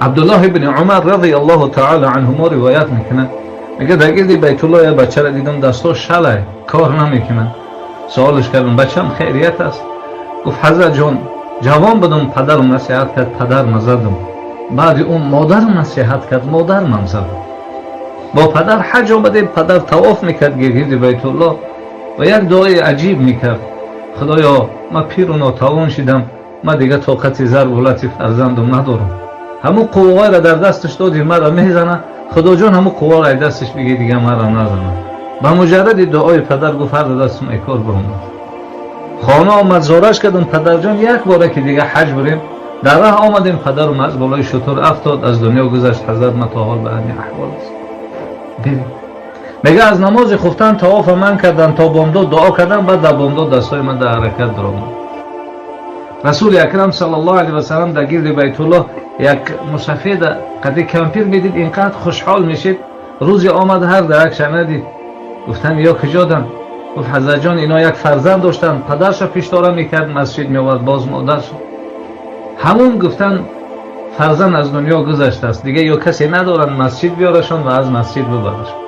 عبدالله ابن عمر رضی الله تعالی عنهما روایت میکنه، میگه در گرد بیت الله یه بچه را دیدم دستاش شله کار نمیکنه. سوالش کردم بچم خیریت است؟ گفت حضرت جان جوان بودم پدرم نصیحت کرد پدرم زدم، بعد اون مادرم نصیحت کرد مادرم زدم. با پدر حج آمدیم، پدر طواف میکرد گرد بیت الله و یک دعای عجیب میکرد، خدایا من پیر و ناتوان شدم، من دیگه طاقت ضرب و لطف فرزندم ندارم، همون قوای را در دستش دادی مرا میزنه، خدا جان همون قوا را دستش بگی دیگه مرا نزنه. با مجرد دعای پدر گفت هر دستم ای کار برم. خانه آمد زارش کردم پدر جان یک باره که دیگه حج بریم. در راه آمدیم پدرم از بالای شتر افتاد از دنیا گذشت. حضرت ما تا حال به همین احوال است. بریم. میگه از نماز خفتن طواف من کردن تا بامداد دعا کردن، بعد در بامداد دستای من در حرکت درآمد. رسول اکرم صلی الله علیه و سلم در گرد بیت الله یک مسافر قدی کمپیر میدید اینقدر خوشحال میشید. روزی آمد هر درک دید. گفتن یا کجا دن؟ گفت حضرت جان اینا یک فرزند داشتن، پدرش پیش داره میکرد مسجد میآورد، باز مادرش. همون گفتن فرزند از دنیا گذشته است دیگه، یا کسی ندارن مسجد بیارشون و از مسجد ببرشون.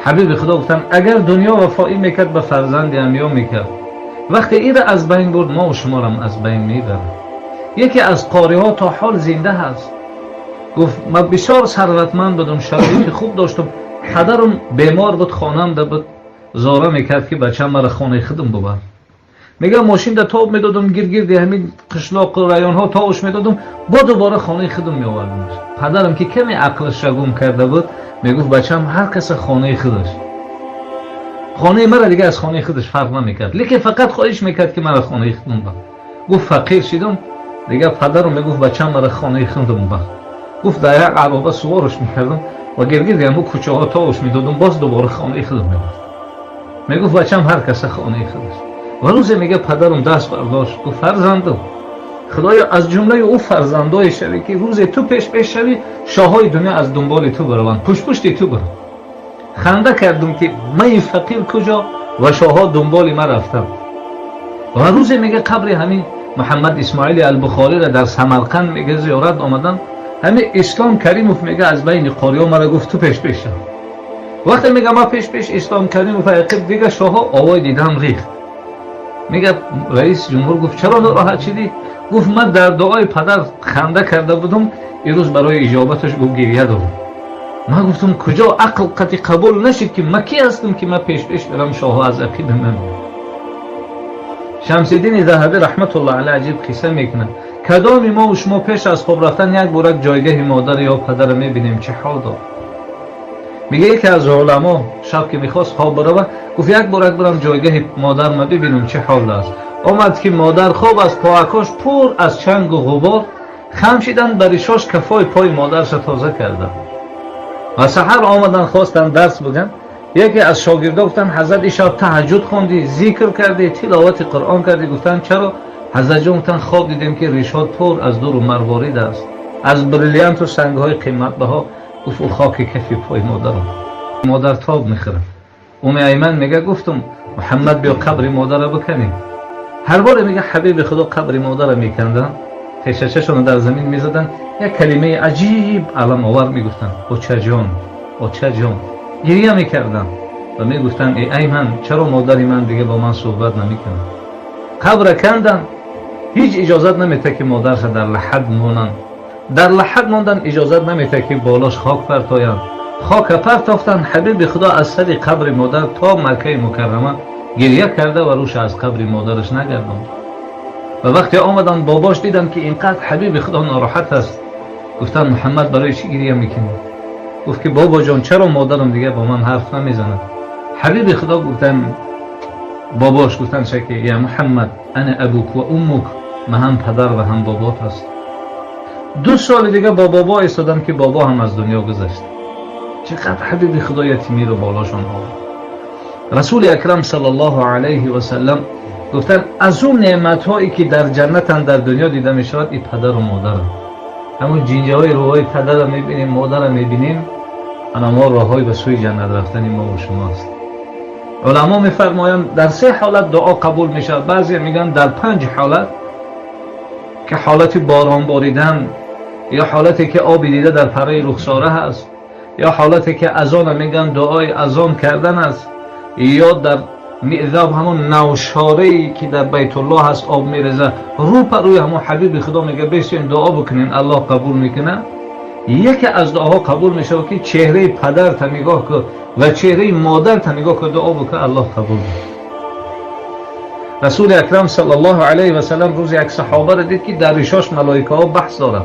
حبیب خدا گفتن اگر دنیا وفایی میکرد به فرزند انبیا میکرد، وقتی این را از بین برد ما و شما را از بین میبرد. یکی از قاری ها تا حال زنده هست، گفت من بسیار ثروتمند بودم، شرایط خوب داشتم، پدرم بیمار بود، خانم ده بود، زاره میکرد که بچه‌م مرا خانه خودم ببر. میگه ماشین ده تاب میدادم گرد همین قشلاق و رایان ها تاوش میدادم، با دوباره خانه خودم میآوردم. پدرم که کمی عقلش گم کرده بود میگفت بچه‌م هر کس خانه خودش، خانه مرا دیگه از خانه خودش فرق نمیکرد، لیکن فقط خواهش میکرد که مرا خانه خودم ببر. گفت فقیر شدم دیگه، پدرم میگفت بچه‌م مرا خانه خودم ببر. گفت در یک عربه سوارش میکردم و گرد همون کوچه ها تاوش میدادم، باز دوباره خانه خودم میبرد. میگفت بچه‌م هر کس خانه خودش. و روزی میگه پدرم دست برداشت گفت فرزندم خدایا از جمله او فرزندای شوی که روز تو پیش شوی، شاههای دنیا از دنبال تو بروند، پشت تو برن. خنده کردم که من این فقیر کجا و شاهها دنبال من رفتم. و روزی میگه قبر همین محمد اسماعیل البخاری را در سمرقند میگه زیارت آمدن. همین اسلام کریموف میگه از بین قاریا مرا گفت تو پیش شو. وقتی میگه ما پیش اسلام کریموف عقب دیگه شاهها آوای دیدم ریخت. میگه رئیس جمهور گفت چرا ناراحت شدی؟ گفت من در دعای پدر خنده کرده بودم، این روز برای اجابتش گفت گریه دارم. من گفتم کجا عقل قطعی قبول نشد که من کی هستم که من پیش برم شاه از عقیب من. شمس الدین ذهبی رحمت الله علیه عجیب قصه میکنه، کدام ما و شما پیش از خواب رفتن یک بارک جایگاه مادر یا پدر میبینیم چه حال دار؟ میگه یکی از علما شب که میخواست خواب بره گفت یک بارک برم جایگاه مادر ما ببینم چه حال است. آمد که مادر خواب از پاکاش پر از چنگ و غبار، خم شدن بر ریشاش کفای پای مادرش تازه کردن. و سحر آمدن خواستن درس بگن. یکی از شاگردا گفتن حضرت شب تهجد خوندی، ذکر کردی، تلاوت قرآن کردی؟ گفتن چرا؟ حضرت جان گفتن خواب دیدیم که ریشات پر از دور و مروارید است، از بریلیانت و سنگ‌های قیمت بها. گفت او خاک کفی پای مادرم. مادر تاب میخوره. ایمن میگه گفتم محمد بیا قبر مادر رو بکنیم. هر بار میگه حبیب خدا قبر مادر رو میکندن، تشششون در زمین میزدن، یک کلمه عجیب علم آور میگفتن بچه جان، بچه جان. گریه میکردن و میگفتن ای ایمن چرا مادری من دیگه با من صحبت نمیکنه؟ قبر کندن، هیچ اجازت نمیده که مادرش در لحد مونن. در لحد موندن اجازت نمیده که بالاش خاک پرتاین. خاک پرتافتن. حبیب خدا از سر قبر مادر تا مکه مکرمه گریه کرده و روش از قبر مادرش نگرداند. و وقتی آمدن باباش دیدن که اینقدر حبیب خدا ناراحت است، گفتن محمد برای چی گریه میکنی؟ گفت که بابا جان چرا مادرم دیگه با من حرف نمیزنه؟ حبیب خدا گفتن باباش گفتن که یا محمد انا ابوک و امک، من هم پدر و هم بابات هست. 2 سال دیگه با بابا ایستادن که بابا هم از دنیا گذشت. چقدر حبیب خدا یتیمی رو بالاشون آورد. رسول اکرم صلی الله علیه و سلم گفتن از اون نعمت هایی که در جنتن در دنیا دیده می شود این پدر و مادر. همون جینجه های روهای پدر رو میبینیم، مادر رو میبینیم، انا ما راههای به سوی جنت رفتن ما و شماست. علما میفرمایند در 3 حالت دعا قبول میشه. بعضی میگن در 5 حالت که حالت باران باریدن یا حالتی که آبی دیده در پره رخساره هست، یا حالتی که اذان میگن دعای اذان کردن است، یا در میعذاب همون نوشاره‌ای که در بیت الله هست آب میرزه، رو پر روی همون حبیب خدا میگه بشین دعا بکنین الله قبول میکنه. یکی از دعاها قبول میشه که چهره پدر تا نگاه کن و چهره مادر تا نگاه کن دعا بکن الله قبول میکنه. رسول اکرم صلی الله علیه و سلم روز یک صحابه را دید که در ریشاش ملائکه ها بحث دارند.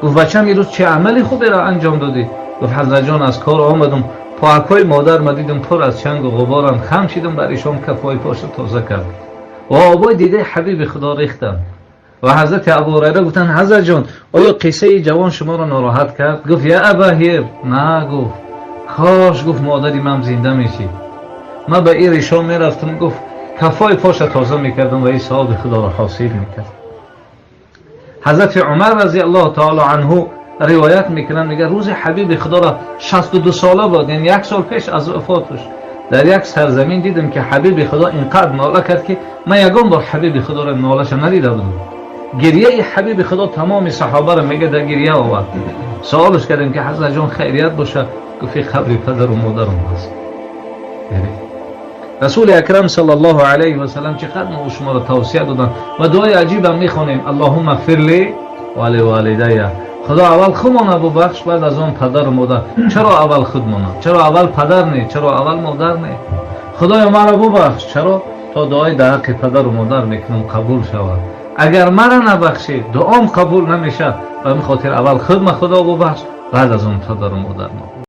گفت بچه‌م این روز چه عملی خوبی را انجام دادی؟ گفت حضرت جان از کار آمدم پاکای مادر ما دیدم پر از چنگ و غبارم، خم شدم بر ایشان کفای پاش تازه کرد و آبای دیده حبیب خدا ریختم. و حضرت ابو هریره گفتن حضرت جان آیا قصه جوان شما را ناراحت کرد؟ گفت یا ابا هیر نه، گفت کاش گفت مادری من زنده میشی، من به این ریشان میرفتم گفت کفای پاش تازه میکردم و این ثواب خدا را حاصل میکرد. حضرت عمر رضی الله تعالی عنه روایت میکنن میگه روز حبیب خدا را 62 ساله بود، یعنی 1 سال پیش از وفاتش در یک سرزمین دیدم که حبیب خدا اینقدر ناله کرد که من یگان بار حبیب خدا را نالش ندیده بودم. گریه حبیب خدا تمام صحابه را میگه در گریه آورد. سوالش کردیم که حضرت جان خیریت باشه؟ گفت قبر پدر و مادرم هست. رسول اکرم صلی الله علیه و سلم چقدر ما شما را توصیه دادن و دعای عجیب هم میخونیم اللهم اغفر لی و لوالدی. خدا اول خودمون ببخش بعد از آن پدر و مادر. چرا اول خودمون؟ چرا اول پدر نه؟ چرا اول مادر نه؟ خدایا مرا ببخش. چرا؟ تا دعای در حق پدر و مادر میکنم قبول شود. اگر مرا نبخشی دعام قبول نمیشه، به خاطر اول خودم خدا ببخش بعد از آن پدر و مادر.